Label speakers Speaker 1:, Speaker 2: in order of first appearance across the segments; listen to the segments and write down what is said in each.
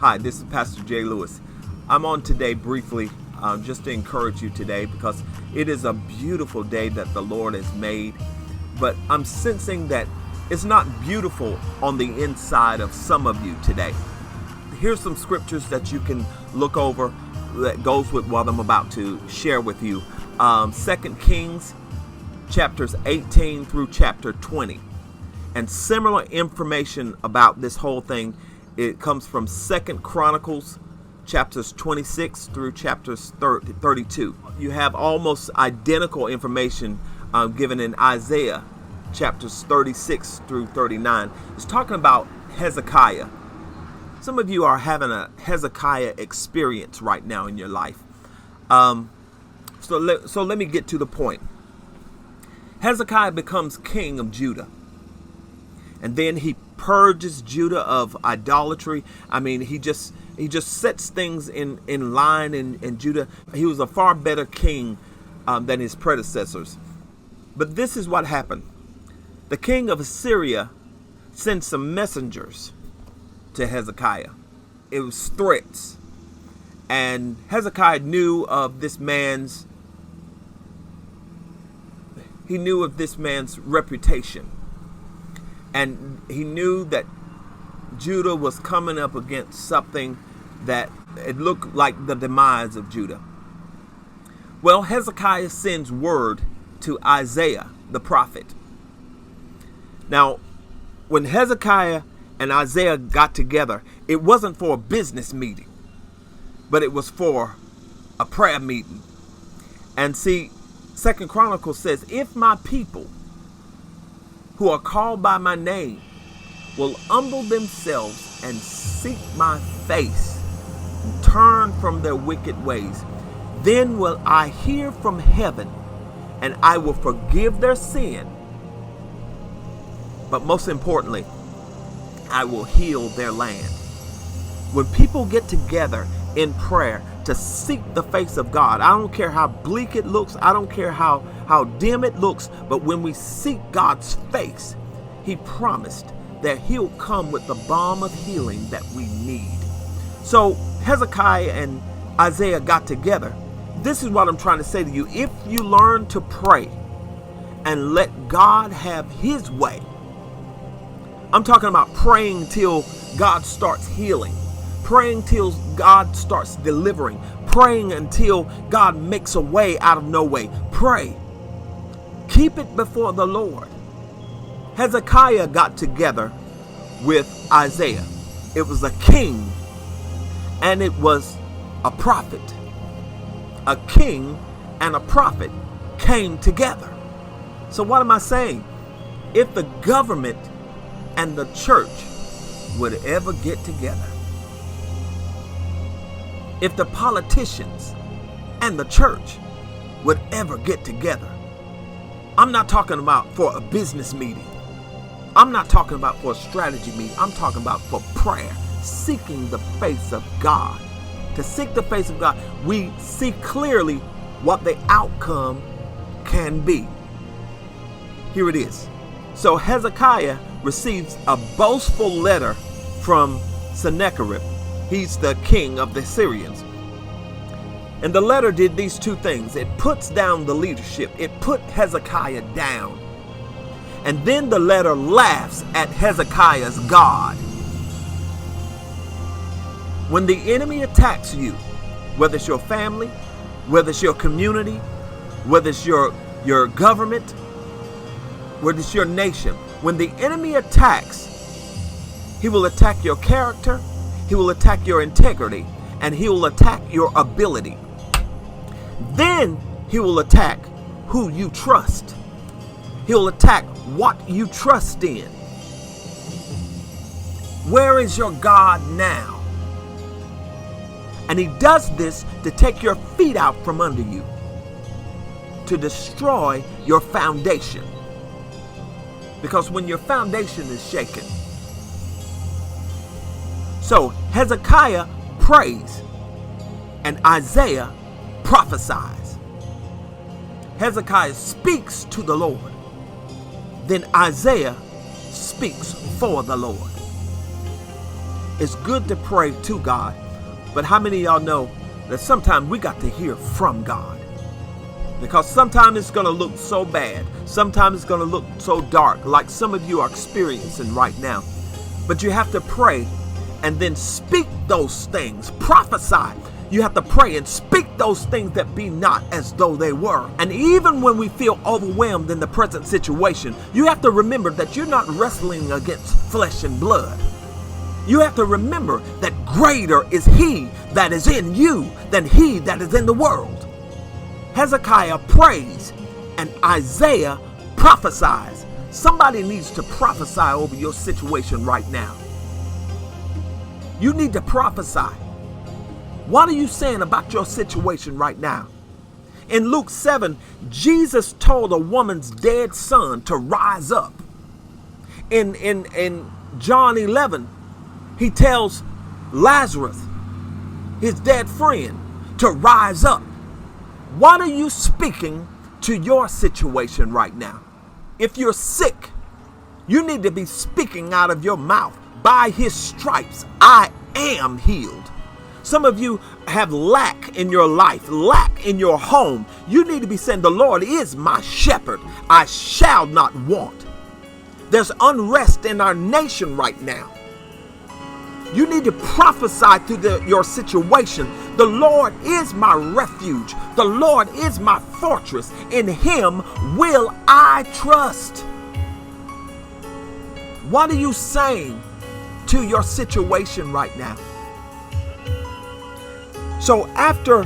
Speaker 1: Hi, this is Pastor Jay Lewis. I'm on today briefly just to encourage you today because it is a beautiful day that the Lord has made. But I'm sensing that it's not beautiful on the inside of some of you today. Here's some scriptures that you can look over that goes with what I'm about to share with you. 2 Kings chapters 18 through chapter 20. And similar information about this whole thing, it comes from 2 Chronicles chapters 26 through chapters 32. You have almost identical information given in Isaiah chapters 36 through 39. It's talking about Hezekiah. Some of you are having a Hezekiah experience right now in your life. So let me get to the point. Hezekiah becomes king of Judah. And then he purges Judah of idolatry. I mean, he just sets things in line in Judah. He was a far better king than his predecessors. But this is what happened. The king of Assyria sent some messengers to Hezekiah. It was threats. And Hezekiah knew of this man's reputation. And he knew that Judah was coming up against something that it looked like the demise of Judah. Well, Hezekiah sends word to Isaiah, the prophet. Now, when Hezekiah and Isaiah got together, it wasn't for a business meeting, but it was for a prayer meeting. And see, 2 Chronicles says, if my people who are called by my name will humble themselves and seek my face and turn from their wicked ways, then will I hear from heaven and I will forgive their sin. But most importantly, I will heal their land. When people get together in prayer to seek the face of God, I don't care how bleak it looks, I don't care how dim it looks, but when we seek God's face, he promised that he'll come with the balm of healing that we need. So Hezekiah and Isaiah got together. This is what I'm trying to say to you. If you learn to pray and let God have his way, I'm talking about praying till God starts healing, praying till God starts delivering, praying until God makes a way out of no way. Pray. Keep it before the Lord. Hezekiah got together with Isaiah. It was a king and it was a prophet. A king and a prophet came together. So what am I saying? If the government and the church would ever get together, if the politicians and the church would ever get together, I'm not talking about for a business meeting. I'm not talking about for a strategy meeting. I'm talking about for prayer, seeking the face of God. To seek the face of God, we see clearly what the outcome can be. Here it is. So Hezekiah receives a boastful letter from Sennacherib. He's the king of the Syrians. And the letter did these two things. It puts down the leadership. It put Hezekiah down. And then the letter laughs at Hezekiah's God. When the enemy attacks you, whether it's your family, whether it's your community, whether it's your government, whether it's your nation, when the enemy attacks, he will attack your character, he will attack your integrity, and he will attack your ability. Then he will attack who you trust. He'll attack what you trust in. Where is your God now? And he does this to take your feet out from under you, to destroy your foundation. Because when your foundation is shaken. So Hezekiah prays and Isaiah prophesies. Hezekiah speaks to the Lord. Then Isaiah speaks for the Lord. It's good to pray to God, but how many of y'all know that sometimes we got to hear from God? Because sometimes it's going to look so bad. Sometimes it's going to look so dark, like some of you are experiencing right now. But you have to pray and then speak those things. Prophesy. You have to pray and speak those things that be not as though they were. And even when we feel overwhelmed in the present situation, you have to remember that you're not wrestling against flesh and blood. You have to remember that greater is he that is in you than he that is in the world. Hezekiah prays and Isaiah prophesies. Somebody needs to prophesy over your situation right now. You need to prophesy. What are you saying about your situation right now? In Luke 7, Jesus told a woman's dead son to rise up. In John 11, he tells Lazarus, his dead friend, to rise up. What are you speaking to your situation right now? If you're sick, you need to be speaking out of your mouth, by his stripes, I am healed. Some of you have lack in your life, lack in your home. You need to be saying, the Lord is my shepherd. I shall not want. There's unrest in our nation right now. You need to prophesy to your situation. The Lord is my refuge. The Lord is my fortress. In him will I trust. What are you saying to your situation right now? So after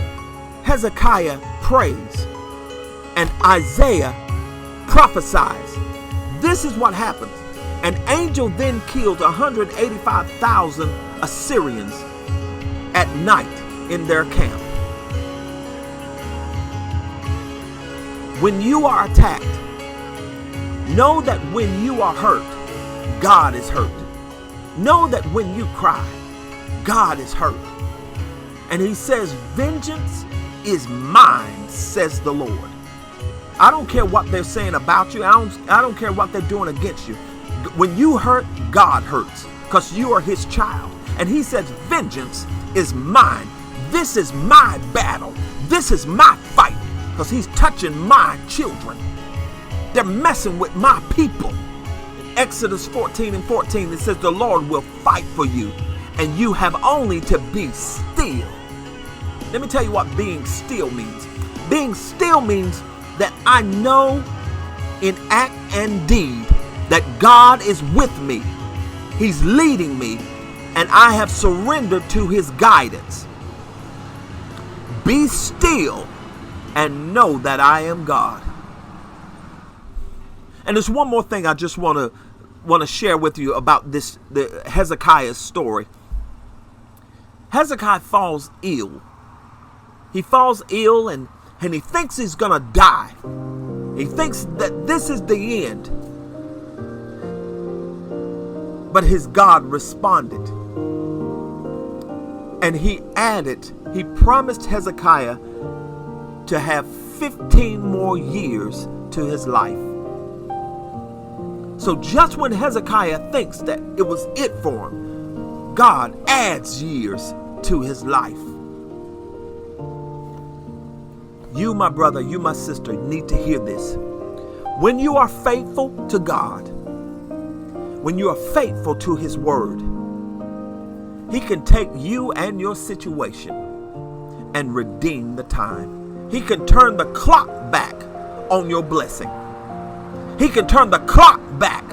Speaker 1: Hezekiah prays and Isaiah prophesies, this is what happens. An angel then killed 185,000 Assyrians at night in their camp. When you are attacked, know that when you are hurt, God is hurt. Know that when you cry, God is hurt. And he says, vengeance is mine, says the Lord. I don't care what they're saying about you. I don't care what they're doing against you. When you hurt, God hurts, because you are his child. And he says, vengeance is mine. This is my battle. This is my fight, because he's touching my children. They're messing with my people. In Exodus 14:14, it says, the Lord will fight for you, and you have only to be still. Let me tell you what being still means. Being still means that I know in act and deed that God is with me. He's leading me, and I have surrendered to his guidance. Be still and know that I am God. And there's one more thing I just want to share with you about the Hezekiah's story. Hezekiah falls ill. He falls ill and he thinks he's going to die. He thinks that this is the end. But his God responded. And he promised Hezekiah to have 15 more years to his life. So just when Hezekiah thinks that it was it for him, God adds years to his life. You, my brother, you, my sister, need to hear this. When you are faithful to God, when you are faithful to his word, he can take you and your situation and redeem the time. He can turn the clock back on your blessing. He can turn the clock back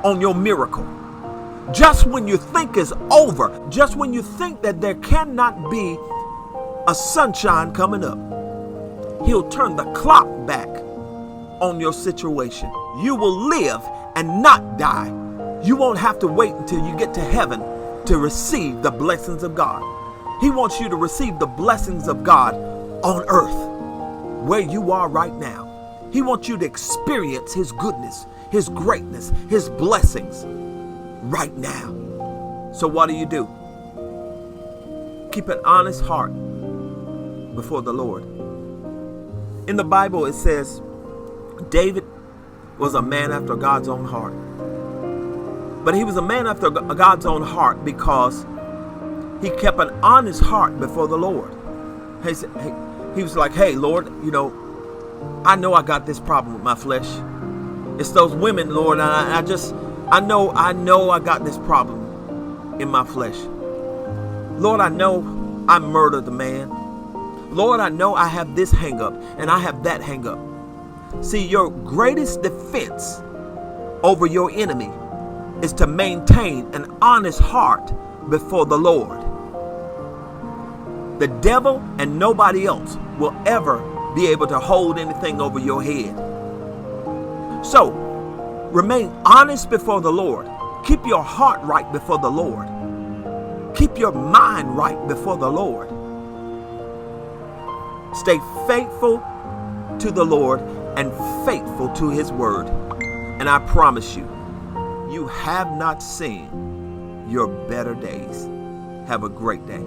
Speaker 1: on your miracle. Just when you think it's over, just when you think that there cannot be a sunshine coming up, he'll turn the clock back on your situation. You will live and not die. You won't have to wait until you get to heaven to receive the blessings of God. He wants you to receive the blessings of God on earth, where you are right now. He wants you to experience his goodness, his greatness, his blessings right now. So what do? Keep an honest heart before the Lord. In the Bible, it says David was a man after God's own heart. But he was a man after God's own heart because He kept an honest heart before the Lord. He was like, hey, Lord, I know I got this problem with my flesh. It's those women, Lord. I know I got this problem in my flesh. Lord, I know I murdered the man. Lord, I know I have this hang up and I have that hang up. See, your greatest defense over your enemy is to maintain an honest heart before the Lord. The devil and nobody else will ever be able to hold anything over your head. So, remain honest before the Lord. Keep your heart right before the Lord. Keep your mind right before the Lord. Stay faithful to the Lord and faithful to His word. And I promise you, you have not seen your better days. Have a great day.